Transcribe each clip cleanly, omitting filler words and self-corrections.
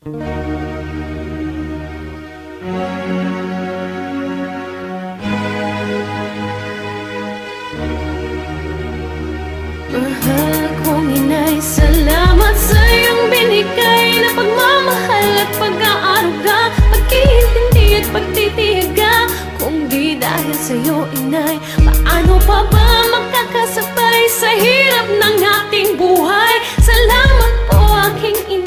Mahal kong inay, salamat sa iyong binigay na pagmamahal at pag-aaruga, pag-iintindi at pagtitiyaga. Kung di dahil sa iyo, inay, paano pa ba makakasabay sa hirap ng ating buhay? Salamat po, aking inay.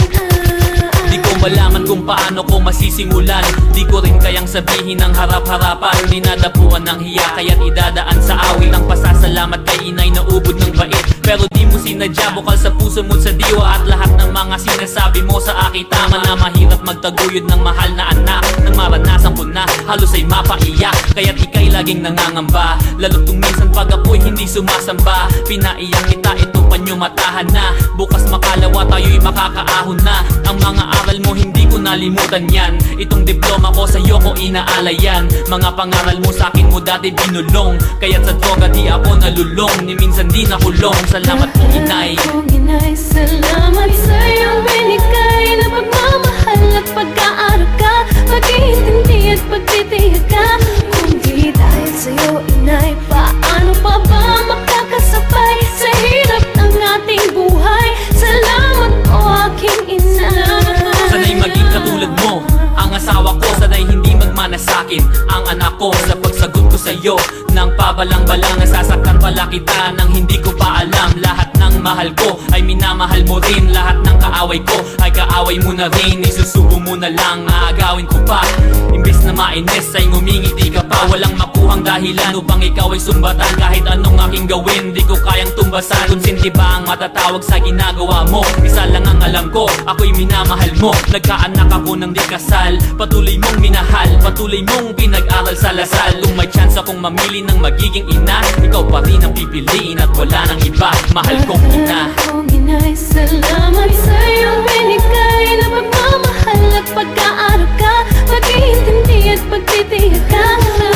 Di ko malaman kung paano ko masisimulan. Di ko rin kayang sabihin ng harap-harapan. Dinadapuan ng hiya kaya't idadaan sa awit ang pasasalamat kay inay na ubod ng bait. Pero di mo sinadya, bukal sa puso mo't sa diwa. At lahat ng mga sinasabi mo sa akin tama na mahirap magtaguyod ng mahal na anak. Nang maranasan ko na halos ay mapaiyak, kaya't ika'y laging nangangamba. Lalo kung minsan pag ako'y hindi sumasamba, pinaiyak kita, ito panyo matahan na. Bukas makalawa tayo'y makakaahon na. Ang mga aral mo hindi ko nalimutan yan. Itong diploma ko sa'yo ko inaalayan. Mga pangaral mo sa'kin mo dati binulong, kaya't sa droga di ako nalulong, ni minsan di nakulong. Salamat po inay. Kong inay, salamat sa iyong binigay na pagmamahal at pag-aaruga, pag-iintindi at pagtitiyaga. Kung di dahil sa iyo, inay, paano pa ba makakasabay sa hirap ng ating buhay? Salamat po, aking inay. Sana'y maging katulad mo ang asawa ko, sana'y hindi magmana sa'kin ang anak ko. Sa pagsagot ko sa'yo nang pabalang-balang, nasasaktan pala kita nang hindi ko pa alam. Lahat ng mahal ko ay minamahal mo rin, lahat ng kaaway ko ay kaaway mo na rin. Isusubo mo na lang, aagawin ko pa. Imbes na mainis ay ngumingiti ka pa. Walang makuhang dahilan upang ikaw ay sumbatan. Kahit anong aking gawin, di ko kayang tumbasan. Kung sinti ba ang matatawag sa ginagawa mo? Isa lang ang alam ko, ako'y minamahal mo. Nagkaanak ako ng di kasal, patuloy mong minahal, patuloy mong pinag-aral sa lasal. Kung may chance akong mamili ng magiging ina, ikaw pa rin ang pipiliin at wala nang iba. Mahal kong ina. Kong inay, salamat sa iyong binigay na pagmamahal at pag-aaruga, pag-iintindi at pagtitiyaga.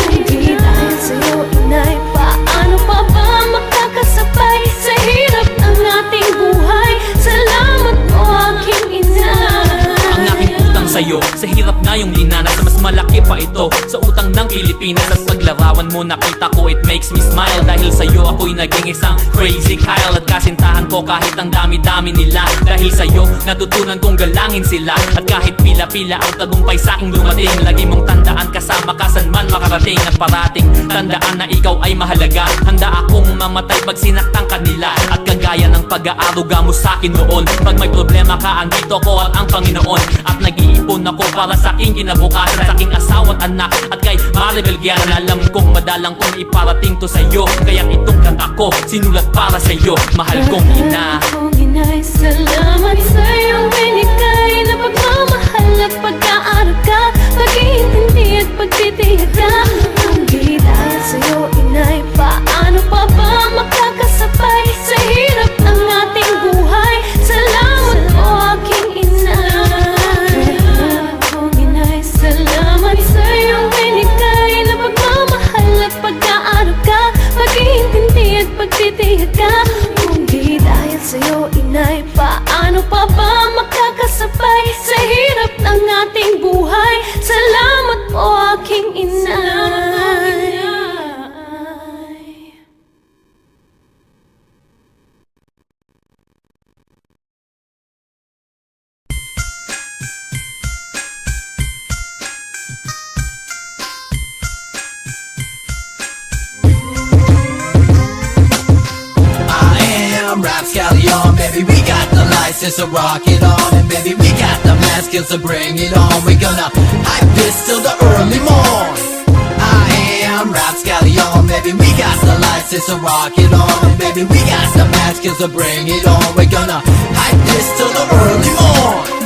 Kung di dahil sa iyo, inay, paano pa ba makakasabay sa hirap ng ating buhay? Salamat po, aking inay. Ang aking utang sa'yo, sa hirap na yung linanas, mas malaki pa ito sa utang ng Pilipinas. At paglarawan mo nakita ko, it makes me smile. Dahil sa'yo ako'y naging isang crazy Kyle. At kasintahan ko kahit ang dami-dami nila. Dahil sa'yo natutunan kong galangin sila. At kahit pila-pila ang tagumpay sa'king dumating, lagi mong tandaan kasama ka saan man makarating. At parating tandaan na ikaw ay mahalaga. Handa akong mamatay pag sinaktan kanila. At kagaya ng pag-aaruga mo sa'kin noon, pag may problema ka andito ko at ang Panginoon. At nag-iipon ako para sa aking kinabukasan, sa aking asawa at anak at kay Maribel Guiana. Alam kong madalang kong iparating to sa'yo, kaya itong kanta ko sinulat para sa'yo. Mahal kong ina. Kong inay, salamat sa iyong binigay na pagmamahal at pag-aaruga, pag-iintindi at pagtitiyaga. Kung di dahil sa iyo, inay, paano pa ba makakasabay sa hirap ng ating buhay? Salamat po, aking inay. Kong inay, salamat sa iyong binigay na pagmamahal at pag-aaruga, pag-iintindi at pagtitiyaga. Kung di dahil sa iyo, inay, paano pa ba makakasabay sa hirap ng ating buhay? Salamat po, aking inay. Rapscallion, baby, we got the license to rock it on, and baby, we got the mad skills to bring it on. We're gonna hype this till the early morn. I am Rapscallion, baby, we got the license to rock it on, and baby, we got the mad skills to bring it on. We're gonna hype this till the early morn.